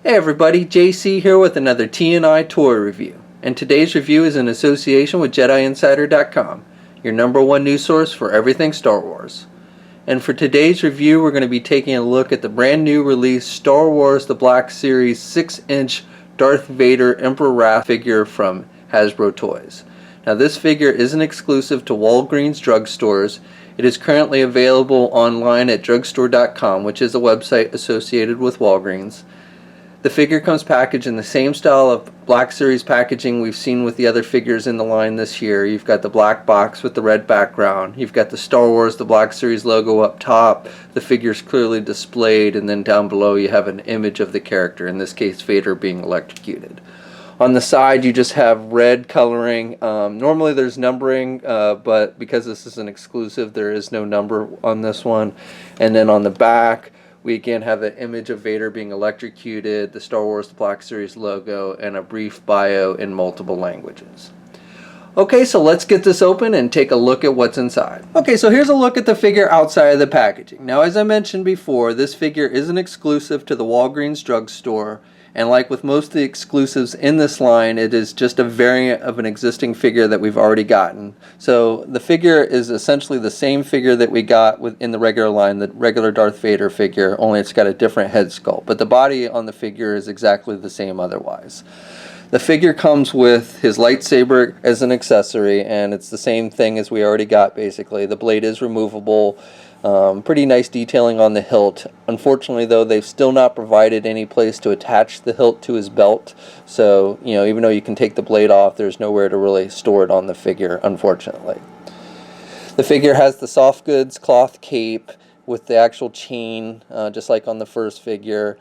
Hey everybody, JC here with another T&I toy review. And today's review is in association with JediInsider.com, your #1 news source for everything Star Wars. And for today's review, we're going to be taking a look at the brand new release Star Wars The Black Series 6-inch Darth Vader Emperor Wrath figure from Hasbro Toys. Now this figure isn't exclusive to Walgreens drugstores. It is currently available online at drugstore.com, which is a website associated with Walgreens. The figure comes packaged in the same style of Black Series packaging we've seen with the other figures in the line this year. You've got the black box with the red background. You've got the Star Wars The Black Series logo up top. The figure's clearly displayed, and then down below you have an image of the character, in this case Vader being electrocuted. On the side you just have red coloring. Normally there's numbering, but because this is an exclusive there is no number on this one. And then on the back we again have an image of Vader being electrocuted, the Star Wars The Black Series logo, and a brief bio in multiple languages. Okay, so let's get this open and take a look at what's inside. Okay, so here's a look at the figure outside of the packaging. Now, as I mentioned before, this figure isn't exclusive to the Walgreens drugstore, and like with most of the exclusives in this line, it is just a variant of an existing figure that we've already gotten. So the figure is essentially the same figure that we got in the regular line, the regular Darth Vader figure, only it's got a different head sculpt. But the body on the figure is exactly the same otherwise. The figure comes with his lightsaber as an accessory, and it's the same thing as we already got basically. The blade is removable. Pretty nice detailing on the hilt. Unfortunately though, they've still not provided any place to attach the hilt to his belt, so even though you can take the blade off, there's nowhere to really store it on the figure, unfortunately. The figure has the soft goods cloth cape with the actual chain, just like on the first figure.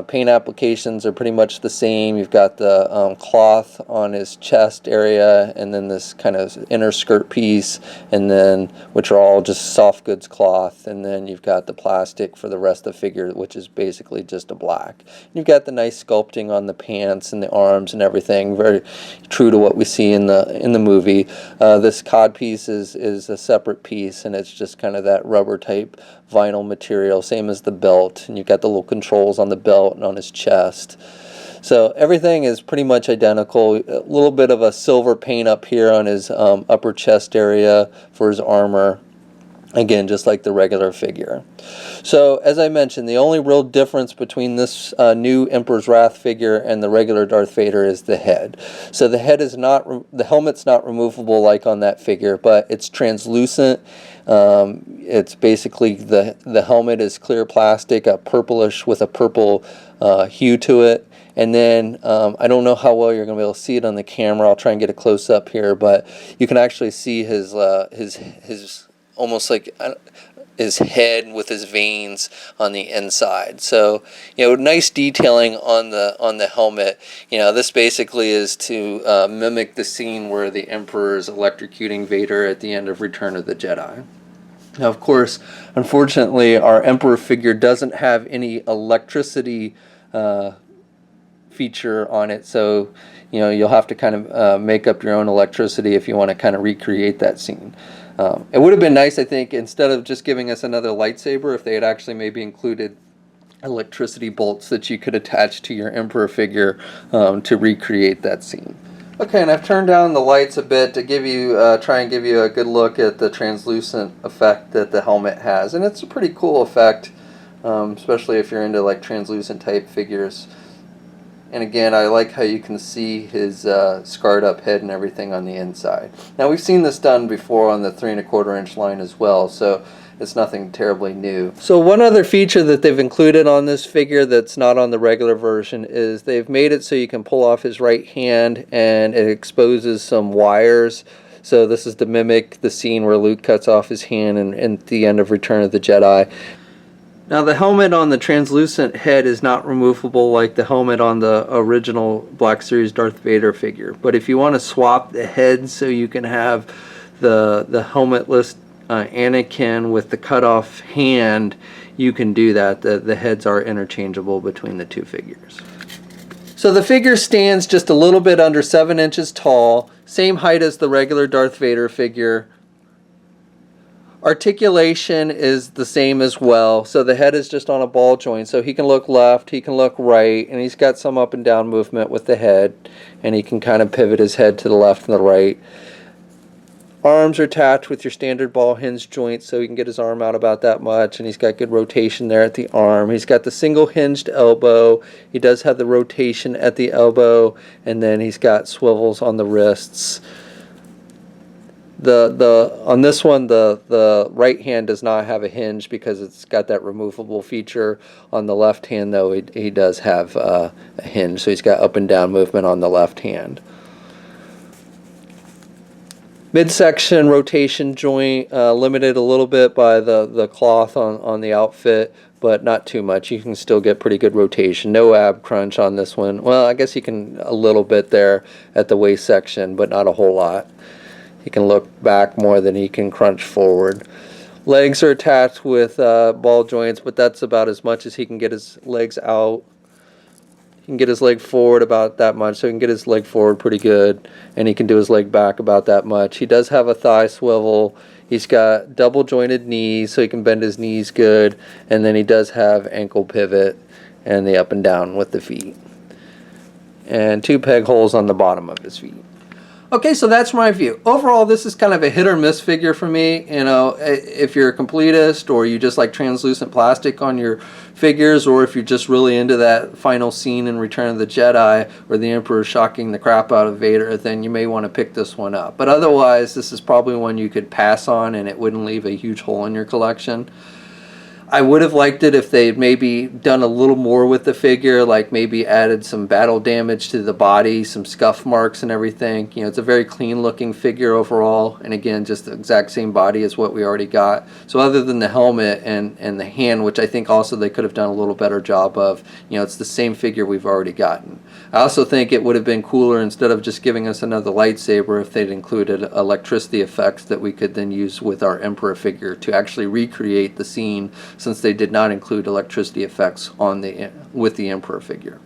Paint applications are pretty much the same. You've got the cloth on his chest area, and then this kind of inner skirt piece, and then which are all just soft goods cloth, and then you've got the plastic for the rest of the figure, which is basically just a black. You've got the nice sculpting on the pants and the arms and everything, very true to what we see in the movie. This cod piece is a separate piece, and it's just kind of that rubber type vinyl material, same as the belt, and you've got the little controls on the belt and on his chest. So everything is pretty much identical. A little bit of a silver paint up here on his upper chest area for his armor. Again, just like the regular figure. So, as I mentioned, the only real difference between this new Emperor's Wrath figure and the regular Darth Vader is the head. So the head is not, the helmet's not removable like on that figure, but it's translucent. It's basically the helmet is clear plastic, a purplish with a purple hue to it. And then I don't know how well you're going to be able to see it on the camera. I'll try and get a close up here, but you can actually see his almost like his head with his veins on the inside. So nice detailing on the helmet. This basically is to mimic the scene where the Emperor is electrocuting Vader at the end of Return of the Jedi. Now, of course, unfortunately, our Emperor figure doesn't have any electricity feature on it, so you'll have to kind of make up your own electricity if you want to kind of recreate that scene. It would have been nice, I think, instead of just giving us another lightsaber, if they had actually maybe included electricity bolts that you could attach to your Emperor figure to recreate that scene. Okay, and I've turned down the lights a bit to give you, try and give you a good look at the translucent effect that the helmet has, and it's a pretty cool effect, especially if you're into like translucent type figures. And again, I like how you can see his scarred up head and everything on the inside. Now, we've seen this done before on the 3¼ inch line as well, so it's nothing terribly new. So one other feature that they've included on this figure that's not on the regular version is they've made it so you can pull off his right hand and it exposes some wires. So this is to mimic the scene where Luke cuts off his hand at the end of Return of the Jedi. Now, the helmet on the translucent head is not removable like the helmet on the original Black Series Darth Vader figure. But if you want to swap the head so you can have the helmetless Anakin with the cut off hand, you can do that. The heads are interchangeable between the two figures. So the figure stands just a little bit under 7 inches tall, same height as the regular Darth Vader figure. Articulation is the same as well. So the head is just on a ball joint. So he can look left, he can look right, and he's got some up and down movement with the head. And he can kind of pivot his head to the left and the right. Arms are attached with your standard ball hinge joint, so he can get his arm out about that much. And he's got good rotation there at the arm. He's got the single hinged elbow. He does have the rotation at the elbow. And then he's got swivels on the wrists. On this one, the right hand does not have a hinge because it's got that removable feature. On the left hand, though, he does have a hinge, so he's got up and down movement on the left hand. Midsection rotation joint, limited a little bit by the cloth on the outfit, but not too much. You can still get pretty good rotation. No ab crunch on this one. Well, I guess you can a little bit there at the waist section, but not a whole lot. He can look back more than he can crunch forward. Legs are attached with ball joints, but that's about as much as he can get his legs out. He can get his leg forward about that much, so he can get his leg forward pretty good, and he can do his leg back about that much. He does have a thigh swivel. He's got double jointed knees, so he can bend his knees good, and then he does have ankle pivot and the up and down with the feet. And 2 peg holes on the bottom of his feet. Okay, so that's my view. Overall, this is kind of a hit or miss figure for me. You know, if you're a completist or you just like translucent plastic on your figures, or if you're just really into that final scene in Return of the Jedi where the Emperor is shocking the crap out of Vader, then you may want to pick this one up. But otherwise, this is probably one you could pass on and it wouldn't leave a huge hole in your collection. I would have liked it if they'd maybe done a little more with the figure, like maybe added some battle damage to the body, some scuff marks and everything. You know, it's a very clean looking figure overall, and again, just the exact same body as what we already got. So other than the helmet and the hand, which I think also they could have done a little better job of, you know, it's the same figure we've already gotten. I also think it would have been cooler, instead of just giving us another lightsaber, if they'd included electricity effects that we could then use with our Emperor figure to actually recreate the scene, since they did not include electricity effects with the Emperor figure.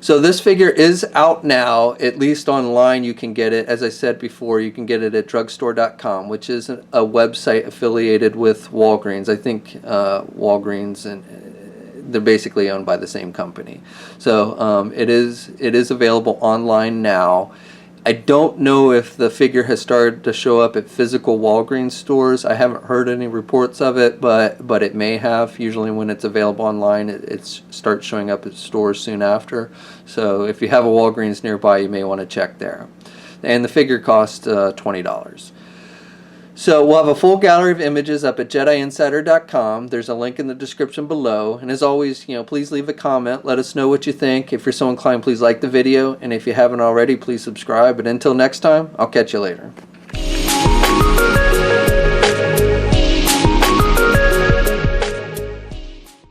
So this figure is out now, at least online you can get it. As I said before, you can get it at drugstore.com, which is a website affiliated with Walgreens. I think Walgreens, and they're basically owned by the same company. So it is available online now. I don't know if the figure has started to show up at physical Walgreens stores. I haven't heard any reports of it, but it may have. Usually when it's available online, it starts showing up at stores soon after. So if you have a Walgreens nearby, you may want to check there. And the figure costs $20. So we'll have a full gallery of images up at JediInsider.com. There's a link in the description below. And as always, please leave a comment. Let us know what you think. If you're so inclined, please like the video. And if you haven't already, please subscribe. But until next time, I'll catch you later.